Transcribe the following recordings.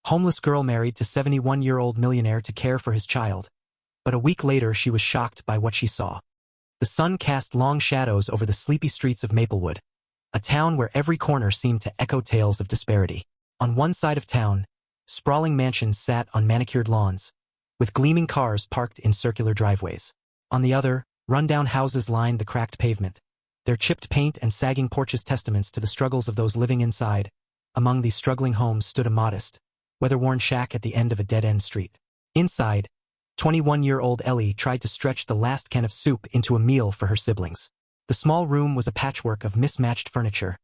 Homeless girl married to 71-year-old millionaire to care for his child. But a week later she was shocked by what she saw. The sun cast long shadows over the sleepy streets of Maplewood, a town where every corner seemed to echo tales of disparity. On one side of town, sprawling mansions sat on manicured lawns, with gleaming cars parked in circular driveways. On the other, rundown houses lined the cracked pavement, their chipped paint and sagging porches testaments to the struggles of those living inside. Among these struggling homes stood a modest, weather-worn shack at the end of a dead-end street. Inside, 21-year-old Ellie tried to stretch the last can of soup into a meal for her siblings. The small room was a patchwork of mismatched furniture,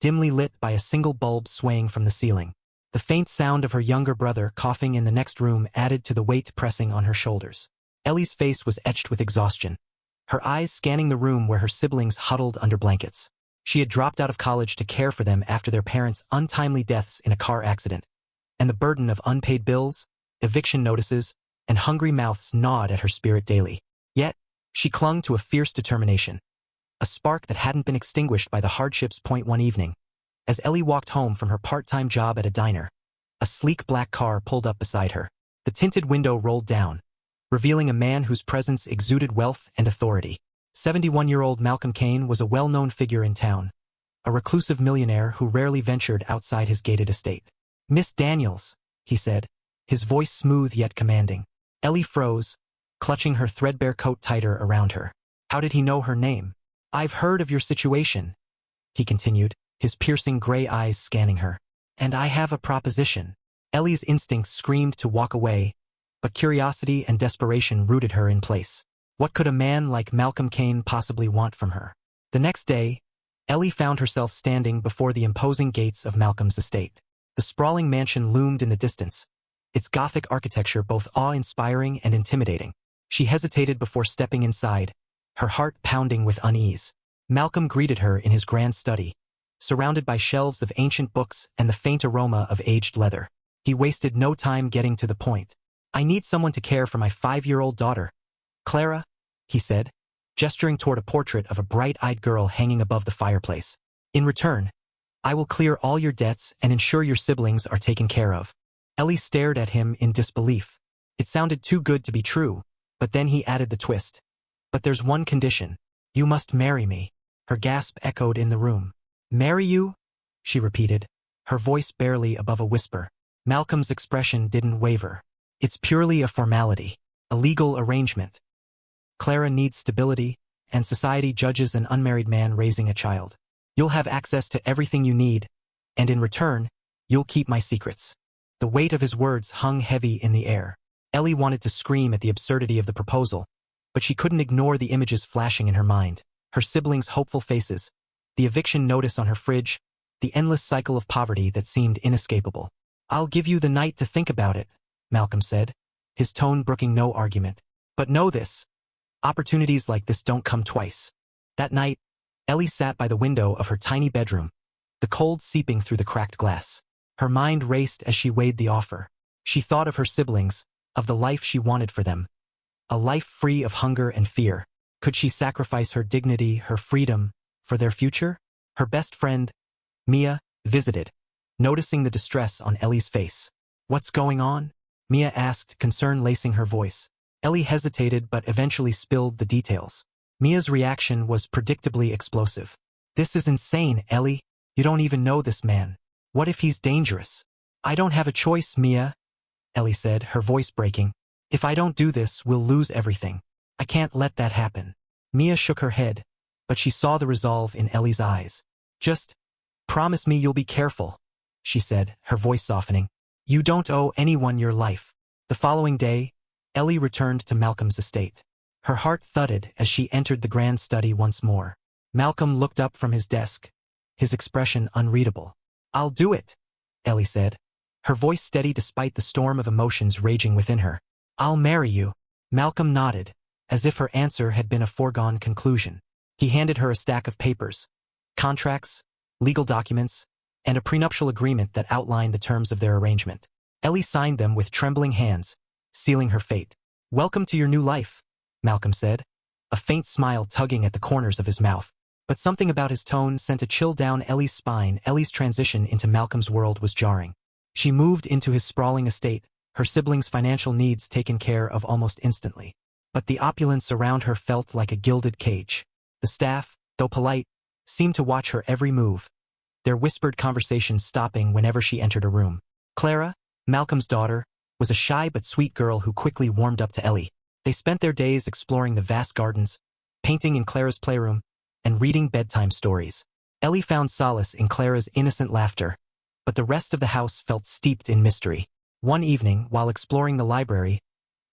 dimly lit by a single bulb swaying from the ceiling. The faint sound of her younger brother coughing in the next room added to the weight pressing on her shoulders. Ellie's face was etched with exhaustion, her eyes scanning the room where her siblings huddled under blankets. She had dropped out of college to care for them after their parents' untimely deaths in a car accident, and the burden of unpaid bills, eviction notices, and hungry mouths gnawed at her spirit daily. Yet, she clung to a fierce determination, a spark that hadn't been extinguished by the hardships. One evening, as Ellie walked home from her part-time job at a diner, a sleek black car pulled up beside her. The tinted window rolled down, revealing a man whose presence exuded wealth and authority. 71-year-old Malcolm Kane was a well-known figure in town, a reclusive millionaire who rarely ventured outside his gated estate. "Miss Daniels," he said, his voice smooth yet commanding. Ellie froze, clutching her threadbare coat tighter around her. How did he know her name? "I've heard of your situation," he continued, his piercing gray eyes scanning her. "And I have a proposition." Ellie's instincts screamed to walk away, but curiosity and desperation rooted her in place. What could a man like Malcolm Kane possibly want from her? The next day, Ellie found herself standing before the imposing gates of Malcolm's estate. The sprawling mansion loomed in the distance, its Gothic architecture both awe-inspiring and intimidating. She hesitated before stepping inside, her heart pounding with unease. Malcolm greeted her in his grand study, surrounded by shelves of ancient books and the faint aroma of aged leather. He wasted no time getting to the point. "I need someone to care for my 5-year-old daughter, Clara," he said, gesturing toward a portrait of a bright-eyed girl hanging above the fireplace. "In return, I will clear all your debts and ensure your siblings are taken care of." Ellie stared at him in disbelief. It sounded too good to be true, but then he added the twist. "But there's one condition. You must marry me." Her gasp echoed in the room. "Marry you?" she repeated, her voice barely above a whisper. Malcolm's expression didn't waver. "It's purely a formality, a legal arrangement. Clara needs stability, and society judges an unmarried man raising a child. You'll have access to everything you need, and in return, you'll keep my secrets." The weight of his words hung heavy in the air. Ellie wanted to scream at the absurdity of the proposal, but she couldn't ignore the images flashing in her mind. Her siblings' hopeful faces, the eviction notice on her fridge, the endless cycle of poverty that seemed inescapable. "I'll give you the night to think about it," Malcolm said, his tone brooking no argument. "But know this. Opportunities like this don't come twice." That night, Ellie sat by the window of her tiny bedroom, the cold seeping through the cracked glass. Her mind raced as she weighed the offer. She thought of her siblings, of the life she wanted for them. A life free of hunger and fear. Could she sacrifice her dignity, her freedom, for their future? Her best friend, Mia, visited, noticing the distress on Ellie's face. "What's going on?" Mia asked, concern lacing her voice. Ellie hesitated but eventually spilled the details. Mia's reaction was predictably explosive. "This is insane, Ellie. You don't even know this man. What if he's dangerous?" "I don't have a choice, Mia," Ellie said, her voice breaking. "If I don't do this, we'll lose everything. I can't let that happen." Mia shook her head, but she saw the resolve in Ellie's eyes. "Just promise me you'll be careful," she said, her voice softening. "You don't owe anyone your life." The following day, Ellie returned to Malcolm's estate. Her heart thudded as she entered the grand study once more. Malcolm looked up from his desk, his expression unreadable. "I'll do it," Ellie said, her voice steady despite the storm of emotions raging within her. "I'll marry you." Malcolm nodded, as if her answer had been a foregone conclusion. He handed her a stack of papers, contracts, legal documents, and a prenuptial agreement that outlined the terms of their arrangement. Ellie signed them with trembling hands, sealing her fate. "Welcome to your new life," Malcolm said, a faint smile tugging at the corners of his mouth. But something about his tone sent a chill down Ellie's spine. Ellie's transition into Malcolm's world was jarring. She moved into his sprawling estate, her siblings' financial needs taken care of almost instantly. But the opulence around her felt like a gilded cage. The staff, though polite, seemed to watch her every move, their whispered conversations stopping whenever she entered a room. Clara, Malcolm's daughter, was a shy but sweet girl who quickly warmed up to Ellie. They spent their days exploring the vast gardens, painting in Clara's playroom, and reading bedtime stories. Ellie found solace in Clara's innocent laughter, but the rest of the house felt steeped in mystery. One evening, while exploring the library,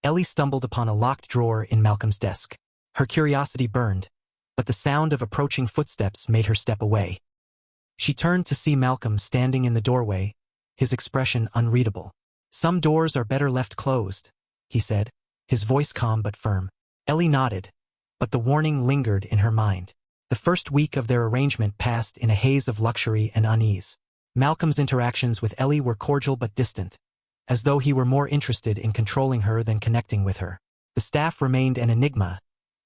Ellie stumbled upon a locked drawer in Malcolm's desk. Her curiosity burned, but the sound of approaching footsteps made her step away. She turned to see Malcolm standing in the doorway, his expression unreadable. "Some doors are better left closed," he said, his voice calm but firm. Ellie nodded, but the warning lingered in her mind. The first week of their arrangement passed in a haze of luxury and unease. Malcolm's interactions with Ellie were cordial but distant, as though he were more interested in controlling her than connecting with her. The staff remained an enigma,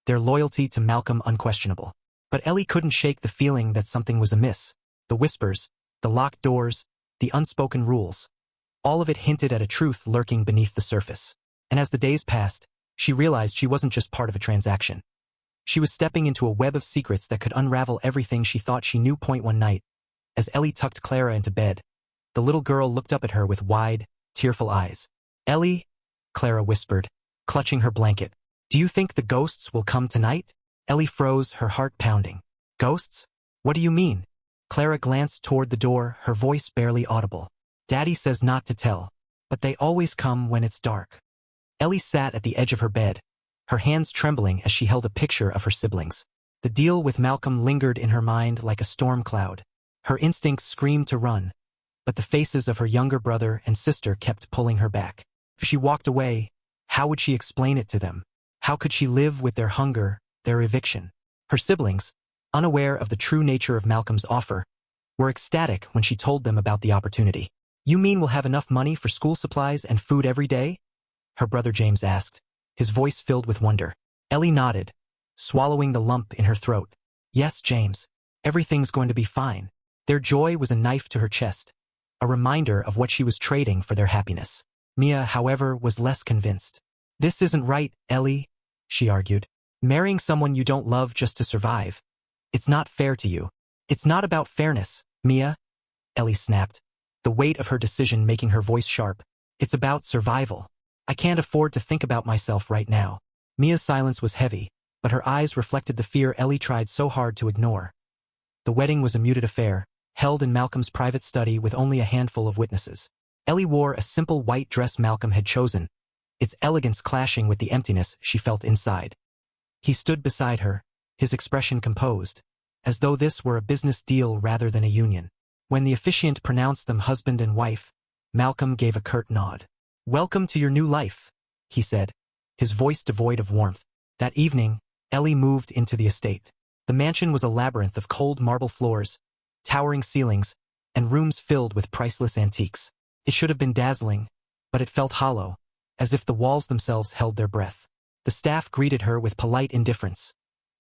their loyalty to Malcolm unquestionable. But Ellie couldn't shake the feeling that something was amiss. The whispers, the locked doors, the unspoken rules. All of it hinted at a truth lurking beneath the surface. And as the days passed, she realized she wasn't just part of a transaction. She was stepping into a web of secrets that could unravel everything she thought she knew. One night, as Ellie tucked Clara into bed, the little girl looked up at her with wide, tearful eyes. "Ellie," Clara whispered, clutching her blanket, "do you think the ghosts will come tonight?" Ellie froze, her heart pounding. "Ghosts? What do you mean?" Clara glanced toward the door, her voice barely audible. "Daddy says not to tell, but they always come when it's dark." Ellie sat at the edge of her bed, her hands trembling as she held a picture of her siblings. The deal with Malcolm lingered in her mind like a storm cloud. Her instincts screamed to run, but the faces of her younger brother and sister kept pulling her back. If she walked away, how would she explain it to them? How could she live with their hunger, their eviction? Her siblings, unaware of the true nature of Malcolm's offer, were ecstatic when she told them about the opportunity. "You mean we'll have enough money for school supplies and food every day?" her brother James asked, his voice filled with wonder. Ellie nodded, swallowing the lump in her throat. "Yes, James, everything's going to be fine." Their joy was a knife to her chest, a reminder of what she was trading for their happiness. Mia, however, was less convinced. "This isn't right, Ellie," she argued. "Marrying someone you don't love just to survive. It's not fair to you." "It's not about fairness, Mia," Ellie snapped, the weight of her decision making her voice sharp. "It's about survival. I can't afford to think about myself right now." Mia's silence was heavy, but her eyes reflected the fear Ellie tried so hard to ignore. The wedding was a muted affair, held in Malcolm's private study with only a handful of witnesses. Ellie wore a simple white dress Malcolm had chosen, its elegance clashing with the emptiness she felt inside. He stood beside her, his expression composed, as though this were a business deal rather than a union. When the officiant pronounced them husband and wife, Malcolm gave a curt nod. "Welcome to your new life," he said, his voice devoid of warmth. That evening, Ellie moved into the estate. The mansion was a labyrinth of cold marble floors, towering ceilings, and rooms filled with priceless antiques. It should have been dazzling, but it felt hollow, as if the walls themselves held their breath. The staff greeted her with polite indifference,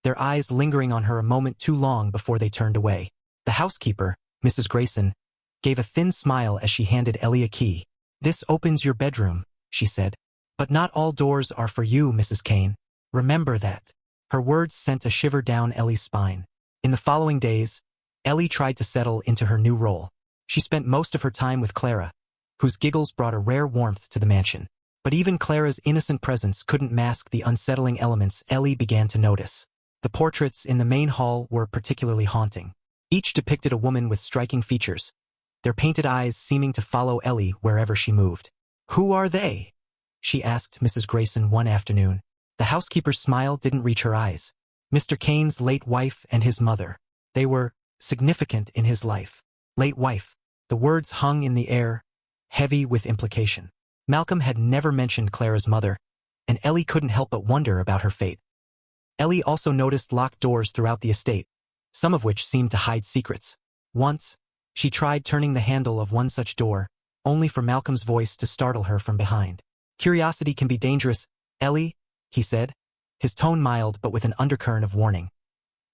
their eyes lingering on her a moment too long before they turned away. The housekeeper, Mrs. Grayson, gave a thin smile as she handed Ellie a key. "This opens your bedroom," she said. "But not all doors are for you, Mrs. Kane. Remember that." Her words sent a shiver down Ellie's spine. In the following days, Ellie tried to settle into her new role. She spent most of her time with Clara, whose giggles brought a rare warmth to the mansion. But even Clara's innocent presence couldn't mask the unsettling elements Ellie began to notice. The portraits in the main hall were particularly haunting. Each depicted a woman with striking features, their painted eyes seeming to follow Ellie wherever she moved. "Who are they?" she asked Mrs. Grayson one afternoon. The housekeeper's smile didn't reach her eyes. "Mr. Kane's late wife and his mother. They were significant in his life." Late wife. The words hung in the air, heavy with implication. Malcolm had never mentioned Clara's mother, and Ellie couldn't help but wonder about her fate. Ellie also noticed locked doors throughout the estate, some of which seemed to hide secrets. Once, she tried turning the handle of one such door, only for Malcolm's voice to startle her from behind. "Curiosity can be dangerous, Ellie," he said, his tone mild but with an undercurrent of warning.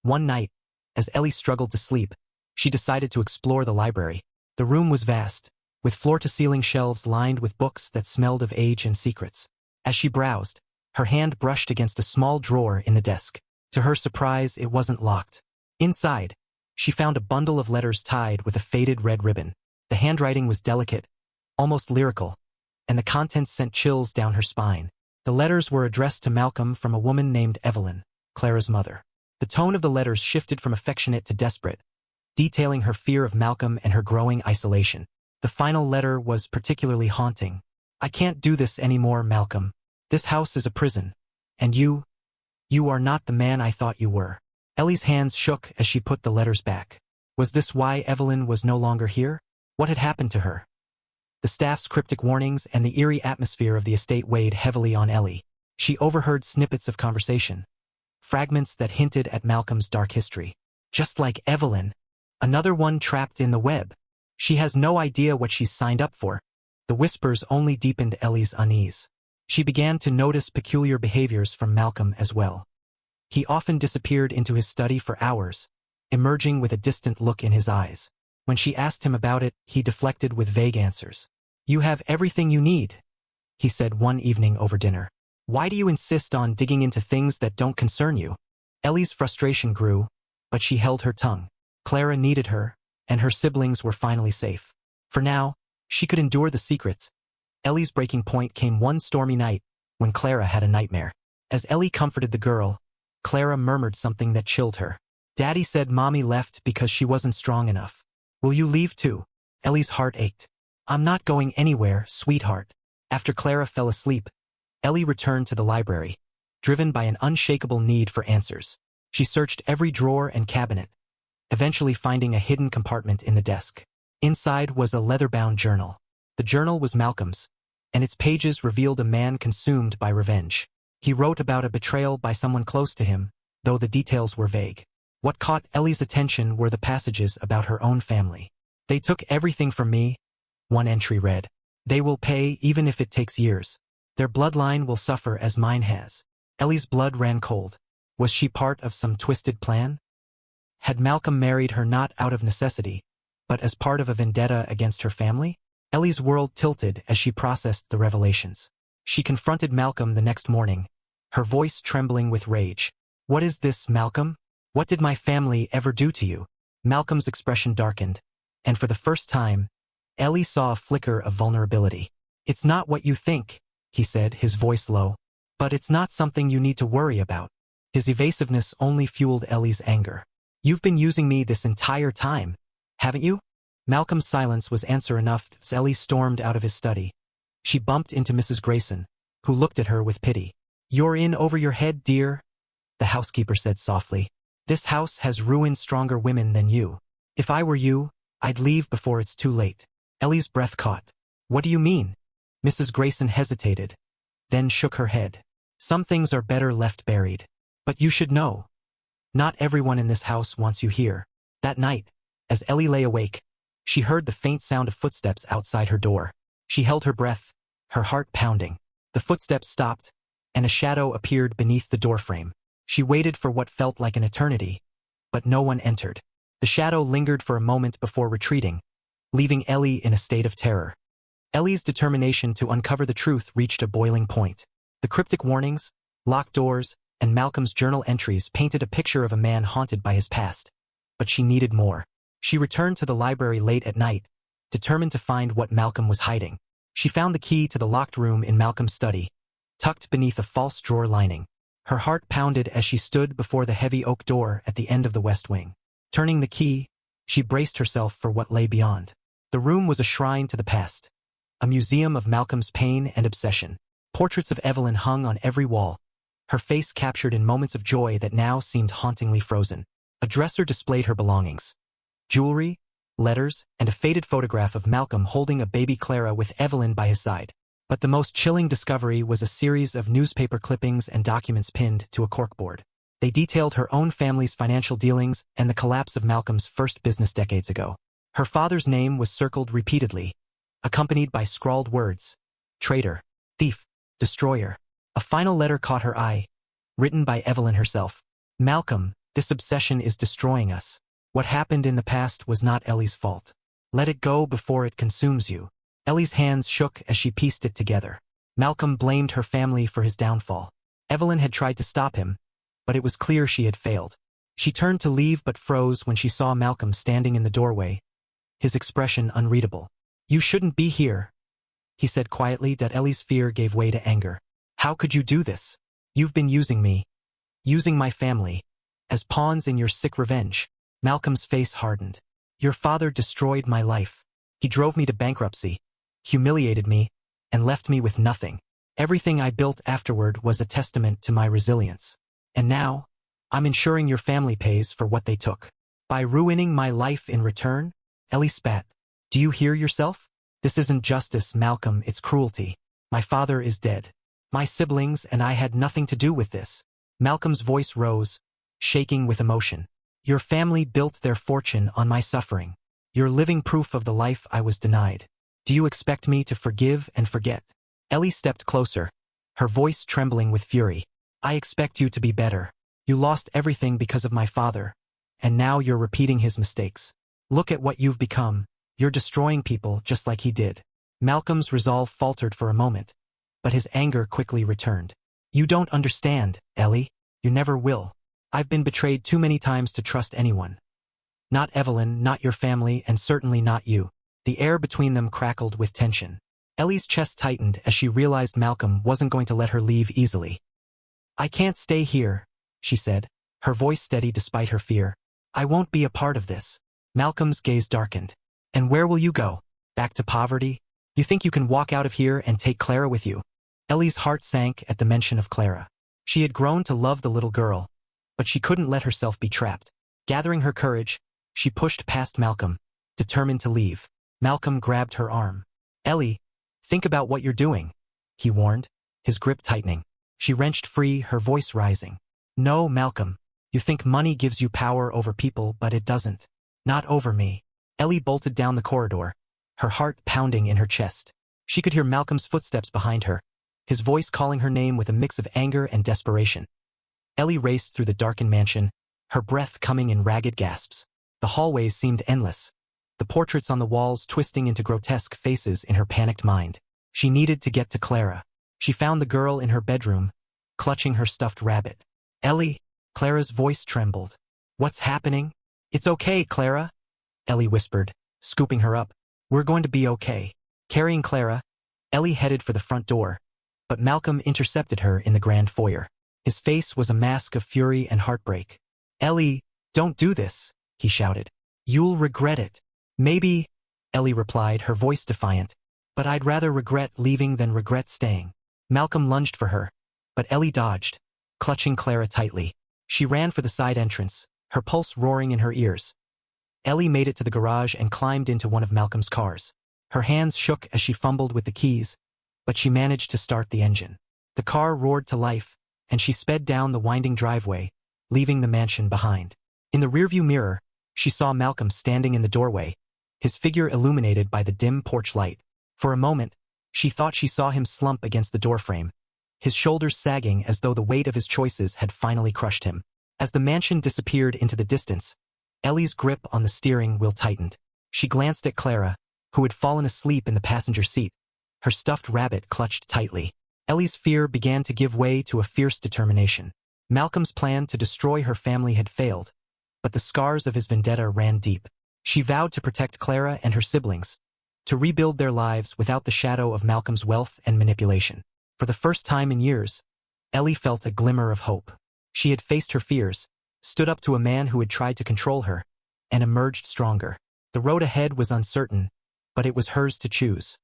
One night, as Ellie struggled to sleep, she decided to explore the library. The room was vast, with floor-to-ceiling shelves lined with books that smelled of age and secrets. As she browsed, her hand brushed against a small drawer in the desk. To her surprise, it wasn't locked. Inside, she found a bundle of letters tied with a faded red ribbon. The handwriting was delicate, almost lyrical, and the contents sent chills down her spine. The letters were addressed to Malcolm from a woman named Evelyn, Clara's mother. The tone of the letters shifted from affectionate to desperate, detailing her fear of Malcolm and her growing isolation. The final letter was particularly haunting. "I can't do this anymore, Malcolm. This house is a prison. And you are not the man I thought you were." Ellie's hands shook as she put the letters back. Was this why Evelyn was no longer here? What had happened to her? The staff's cryptic warnings and the eerie atmosphere of the estate weighed heavily on Ellie. She overheard snippets of conversation, fragments that hinted at Malcolm's dark history. Just like Evelyn, another one trapped in the web. She has no idea what she's signed up for. The whispers only deepened Ellie's unease. She began to notice peculiar behaviors from Malcolm as well. He often disappeared into his study for hours, emerging with a distant look in his eyes. When she asked him about it, he deflected with vague answers. "You have everything you need," he said one evening over dinner. "Why do you insist on digging into things that don't concern you?" Ellie's frustration grew, but she held her tongue. Clara needed her, and her siblings were finally safe. For now, she could endure the secrets. Ellie's breaking point came one stormy night, when Clara had a nightmare. As Ellie comforted the girl, Clara murmured something that chilled her. "Daddy said Mommy left because she wasn't strong enough. Will you leave too?" Ellie's heart ached. "I'm not going anywhere, sweetheart." After Clara fell asleep, Ellie returned to the library, driven by an unshakable need for answers. She searched every drawer and cabinet, eventually finding a hidden compartment in the desk. Inside was a leather-bound journal. The journal was Malcolm's, and its pages revealed a man consumed by revenge. He wrote about a betrayal by someone close to him, though the details were vague. What caught Ellie's attention were the passages about her own family. "They took everything from me," one entry read. "They will pay even if it takes years. Their bloodline will suffer as mine has." Ellie's blood ran cold. Was she part of some twisted plan? Had Malcolm married her not out of necessity, but as part of a vendetta against her family? Ellie's world tilted as she processed the revelations. She confronted Malcolm the next morning, her voice trembling with rage. "What is this, Malcolm? What did my family ever do to you?" Malcolm's expression darkened, and for the first time, Ellie saw a flicker of vulnerability. "It's not what you think," he said, his voice low. "But it's not something you need to worry about." His evasiveness only fueled Ellie's anger. "You've been using me this entire time, haven't you?" Malcolm's silence was answer enough as Ellie stormed out of his study. She bumped into Mrs. Grayson, who looked at her with pity. "You're in over your head, dear," the housekeeper said softly. "This house has ruined stronger women than you. If I were you, I'd leave before it's too late." Ellie's breath caught. "What do you mean?" Mrs. Grayson hesitated, then shook her head. "Some things are better left buried. But you should know. Not everyone in this house wants you here." That night, as Ellie lay awake, she heard the faint sound of footsteps outside her door. She held her breath, her heart pounding. The footsteps stopped, and a shadow appeared beneath the doorframe. She waited for what felt like an eternity, but no one entered. The shadow lingered for a moment before retreating, leaving Ellie in a state of terror. Ellie's determination to uncover the truth reached a boiling point. The cryptic warnings, locked doors, and Malcolm's journal entries painted a picture of a man haunted by his past. But she needed more. She returned to the library late at night, determined to find what Malcolm was hiding. She found the key to the locked room in Malcolm's study, tucked beneath a false drawer lining. Her heart pounded as she stood before the heavy oak door at the end of the west wing. Turning the key, she braced herself for what lay beyond. The room was a shrine to the past, a museum of Malcolm's pain and obsession. Portraits of Evelyn hung on every wall, her face captured in moments of joy that now seemed hauntingly frozen. A dresser displayed her belongings: jewelry, letters, and a faded photograph of Malcolm holding a baby Clara with Evelyn by his side. But the most chilling discovery was a series of newspaper clippings and documents pinned to a corkboard. They detailed her own family's financial dealings and the collapse of Malcolm's first business decades ago. Her father's name was circled repeatedly, accompanied by scrawled words: traitor, thief, destroyer. A final letter caught her eye, written by Evelyn herself. "Malcolm, this obsession is destroying us. What happened in the past was not Ellie's fault. Let it go before it consumes you. Ellie's hands shook as she pieced it together. Malcolm blamed her family for his downfall. Evelyn had tried to stop him, but it was clear she had failed. She turned to leave but froze when she saw Malcolm standing in the doorway, his expression unreadable. "You shouldn't be here," he said quietly. That Ellie's fear gave way to anger. "How could you do this? You've been using me, using my family, as pawns in your sick revenge." Malcolm's face hardened. "Your father destroyed my life. He drove me to bankruptcy, humiliated me, and left me with nothing. Everything I built afterward was a testament to my resilience. And now, I'm ensuring your family pays for what they took. By ruining my life in return?" Ellie spat. "Do you hear yourself? This isn't justice, Malcolm, it's cruelty. My father is dead. My siblings and I had nothing to do with this." Malcolm's voice rose, shaking with emotion. "Your family built their fortune on my suffering. You're living proof of the life I was denied. Do you expect me to forgive and forget?" Ellie stepped closer, her voice trembling with fury. "I expect you to be better. You lost everything because of my father, and now you're repeating his mistakes. Look at what you've become. You're destroying people just like he did." Malcolm's resolve faltered for a moment, but his anger quickly returned. "You don't understand, Ellie. You never will. I've been betrayed too many times to trust anyone. Not Evelyn, not your family, and certainly not you." The air between them crackled with tension. Ellie's chest tightened as she realized Malcolm wasn't going to let her leave easily. "I can't stay here," she said, her voice steady despite her fear. "I won't be a part of this." Malcolm's gaze darkened. "And where will you go? Back to poverty? You think you can walk out of here and take Clara with you?" Ellie's heart sank at the mention of Clara. She had grown to love the little girl, but she couldn't let herself be trapped. Gathering her courage, she pushed past Malcolm, determined to leave. Malcolm grabbed her arm. "Ellie, think about what you're doing," he warned, his grip tightening. She wrenched free, her voice rising. "No, Malcolm. You think money gives you power over people, but it doesn't. Not over me." Ellie bolted down the corridor, her heart pounding in her chest. She could hear Malcolm's footsteps behind her, his voice calling her name with a mix of anger and desperation. Ellie raced through the darkened mansion, her breath coming in ragged gasps. The hallways seemed endless, the portraits on the walls twisting into grotesque faces in her panicked mind. She needed to get to Clara. She found the girl in her bedroom, clutching her stuffed rabbit. "Ellie," Clara's voice trembled. "What's happening?" "It's okay, Clara," Ellie whispered, scooping her up. "We're going to be okay." Carrying Clara, Ellie headed for the front door, but Malcolm intercepted her in the grand foyer. His face was a mask of fury and heartbreak. "Ellie, don't do this," he shouted. "You'll regret it." "Maybe," Ellie replied, her voice defiant, "but I'd rather regret leaving than regret staying." Malcolm lunged for her, but Ellie dodged, clutching Clara tightly. She ran for the side entrance, her pulse roaring in her ears. Ellie made it to the garage and climbed into one of Malcolm's cars. Her hands shook as she fumbled with the keys, but she managed to start the engine. The car roared to life, and she sped down the winding driveway, leaving the mansion behind. In the rearview mirror, she saw Malcolm standing in the doorway, his figure illuminated by the dim porch light. For a moment, she thought she saw him slump against the doorframe, his shoulders sagging as though the weight of his choices had finally crushed him. As the mansion disappeared into the distance, Ellie's grip on the steering wheel tightened. She glanced at Clara, who had fallen asleep in the passenger seat, her stuffed rabbit clutched tightly. Ellie's fear began to give way to a fierce determination. Malcolm's plan to destroy her family had failed, but the scars of his vendetta ran deep. She vowed to protect Clara and her siblings, to rebuild their lives without the shadow of Malcolm's wealth and manipulation. For the first time in years, Ellie felt a glimmer of hope. She had faced her fears, stood up to a man who had tried to control her, and emerged stronger. The road ahead was uncertain, but it was hers to choose.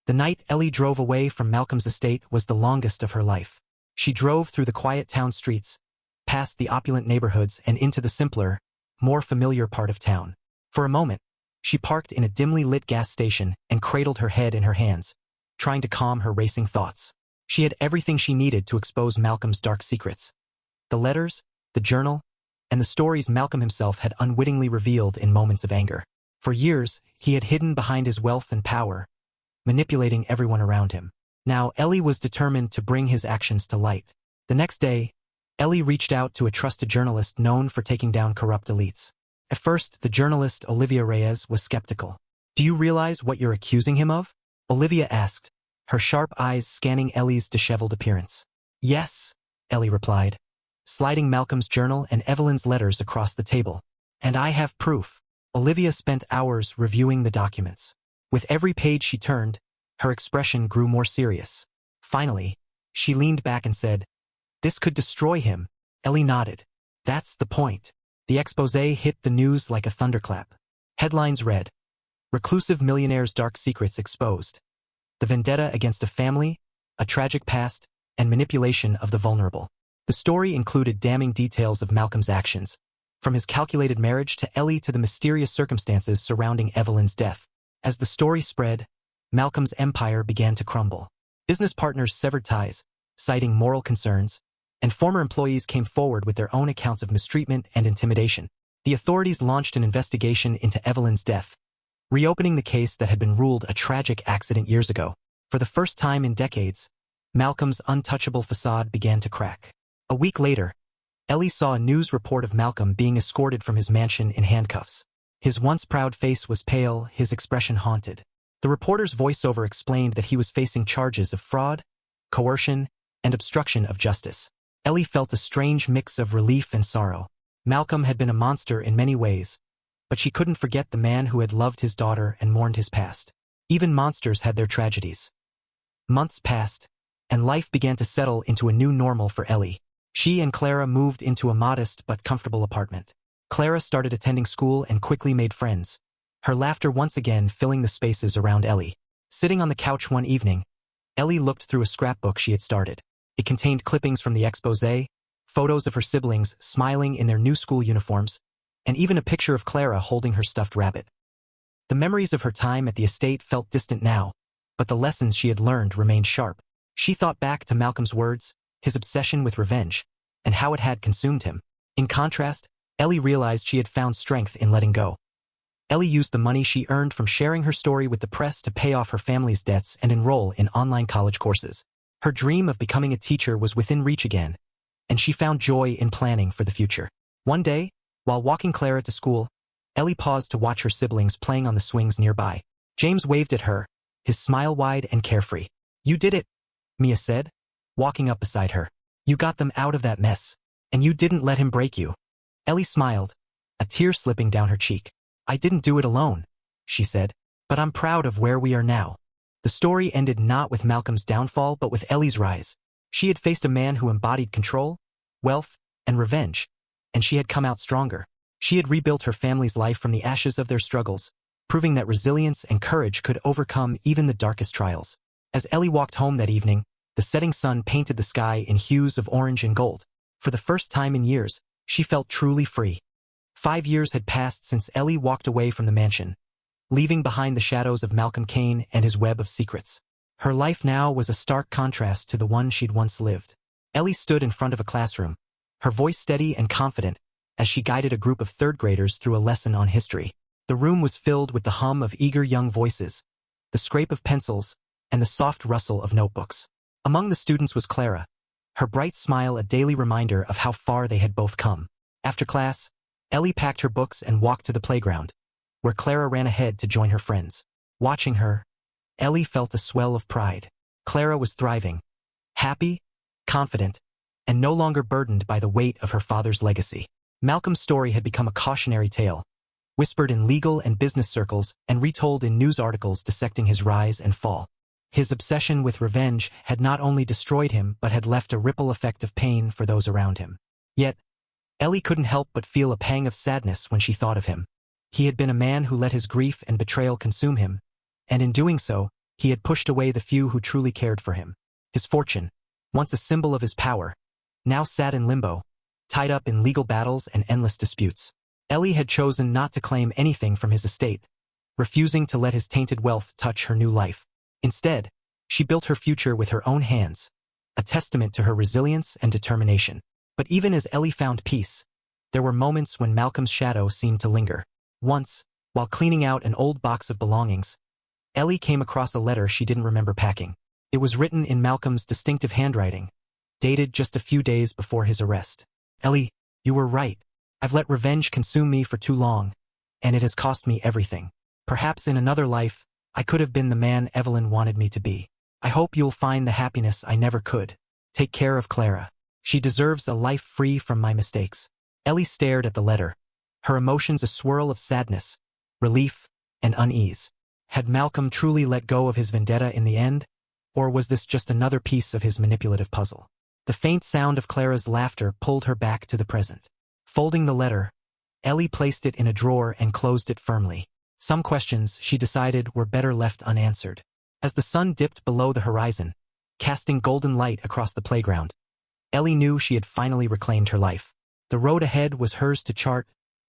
The night Ellie drove away from Malcolm's estate was the longest of her life. She drove through the quiet town streets, past the opulent neighborhoods and into the simpler, more familiar part of town. For a moment, she parked in a dimly lit gas station and cradled her head in her hands, trying to calm her racing thoughts. She had everything she needed to expose Malcolm's dark secrets. The letters, the journal, and the stories Malcolm himself had unwittingly revealed in moments of anger. For years, he had hidden behind his wealth and power, manipulating everyone around him. Now Ellie was determined to bring his actions to light. The next day, Ellie reached out to a trusted journalist known for taking down corrupt elites. At first, the journalist Olivia Reyes was skeptical. Do you realize what you're accusing him of? Olivia asked, her sharp eyes scanning Ellie's disheveled appearance. Yes, Ellie replied, sliding Malcolm's journal and Evelyn's letters across the table. And I have proof. Olivia spent hours reviewing the documents. With every page she turned, her expression grew more serious. Finally, she leaned back and said, "This could destroy him." Ellie nodded. That's the point. The exposé hit the news like a thunderclap. Headlines read, "Reclusive millionaire's dark secrets exposed. The vendetta against a family, a tragic past, and manipulation of the vulnerable." The story included damning details of Malcolm's actions, from his calculated marriage to Ellie to the mysterious circumstances surrounding Evelyn's death. As the story spread, Malcolm's empire began to crumble. Business partners severed ties, citing moral concerns, and former employees came forward with their own accounts of mistreatment and intimidation. The authorities launched an investigation into Evelyn's death, reopening the case that had been ruled a tragic accident years ago. For the first time in decades, Malcolm's untouchable facade began to crack. A week later, Ellie saw a news report of Malcolm being escorted from his mansion in handcuffs. His once proud face was pale, his expression haunted. The reporter's voiceover explained that he was facing charges of fraud, coercion, and obstruction of justice. Ellie felt a strange mix of relief and sorrow. Malcolm had been a monster in many ways, but she couldn't forget the man who had loved his daughter and mourned his past. Even monsters had their tragedies. Months passed, and life began to settle into a new normal for Ellie. She and Clara moved into a modest but comfortable apartment. Clara started attending school and quickly made friends, her laughter once again filling the spaces around Ellie. Sitting on the couch one evening, Ellie looked through a scrapbook she had started. It contained clippings from the exposé, photos of her siblings smiling in their new school uniforms, and even a picture of Clara holding her stuffed rabbit. The memories of her time at the estate felt distant now, but the lessons she had learned remained sharp. She thought back to Malcolm's words, his obsession with revenge, and how it had consumed him. In contrast, Ellie realized she had found strength in letting go. Ellie used the money she earned from sharing her story with the press to pay off her family's debts and enroll in online college courses. Her dream of becoming a teacher was within reach again, and she found joy in planning for the future. One day, while walking Clara to school, Ellie paused to watch her siblings playing on the swings nearby. James waved at her, his smile wide and carefree. "You did it," Mia said, walking up beside her. "You got them out of that mess, and you didn't let him break you." Ellie smiled, a tear slipping down her cheek. "I didn't do it alone," she said, "but I'm proud of where we are now." The story ended not with Malcolm's downfall but with Ellie's rise. She had faced a man who embodied control, wealth, and revenge, and she had come out stronger. She had rebuilt her family's life from the ashes of their struggles, proving that resilience and courage could overcome even the darkest trials. As Ellie walked home that evening, the setting sun painted the sky in hues of orange and gold. For the first time in years, she felt truly free. 5 years had passed since Ellie walked away from the mansion, leaving behind the shadows of Malcolm Kane and his web of secrets. Her life now was a stark contrast to the one she'd once lived. Ellie stood in front of a classroom, her voice steady and confident, as she guided a group of third graders through a lesson on history. The room was filled with the hum of eager young voices, the scrape of pencils, and the soft rustle of notebooks. Among the students was Clara, her bright smile a daily reminder of how far they had both come. After class, Ellie packed her books and walked to the playground, where Clara ran ahead to join her friends. Watching her, Ellie felt a swell of pride. Clara was thriving, happy, confident, and no longer burdened by the weight of her father's legacy. Malcolm's story had become a cautionary tale, whispered in legal and business circles and retold in news articles dissecting his rise and fall. His obsession with revenge had not only destroyed him but had left a ripple effect of pain for those around him. Yet, Ellie couldn't help but feel a pang of sadness when she thought of him. He had been a man who let his grief and betrayal consume him, and in doing so, he had pushed away the few who truly cared for him. His fortune, once a symbol of his power, now sat in limbo, tied up in legal battles and endless disputes. Ellie had chosen not to claim anything from his estate, refusing to let his tainted wealth touch her new life. Instead, she built her future with her own hands, a testament to her resilience and determination. But even as Ellie found peace, there were moments when Malcolm's shadow seemed to linger. Once, while cleaning out an old box of belongings, Ellie came across a letter she didn't remember packing. It was written in Malcolm's distinctive handwriting, dated just a few days before his arrest. "Ellie, you were right. I've let revenge consume me for too long, and it has cost me everything. Perhaps in another life, I could have been the man Evelyn wanted me to be. I hope you'll find the happiness I never could. Take care of Clara. She deserves a life free from my mistakes. Ellie stared at the letter, her emotions a swirl of sadness, relief, and unease. Had Malcolm truly let go of his vendetta in the end, or was this just another piece of his manipulative puzzle? The faint sound of Clara's laughter pulled her back to the present. Folding the letter, Ellie placed it in a drawer and closed it firmly. Some questions, she decided, were better left unanswered. As the sun dipped below the horizon, casting golden light across the playground, Ellie knew she had finally reclaimed her life. The road ahead was hers to chart,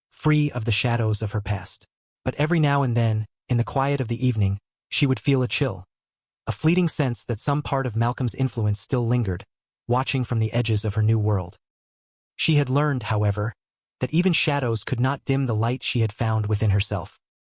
free of the shadows of her past. But every now and then, in the quiet of the evening, she would feel a chill, a fleeting sense that some part of Malcolm's influence still lingered, watching from the edges of her new world. She had learned, however, that even shadows could not dim the light she had found within herself.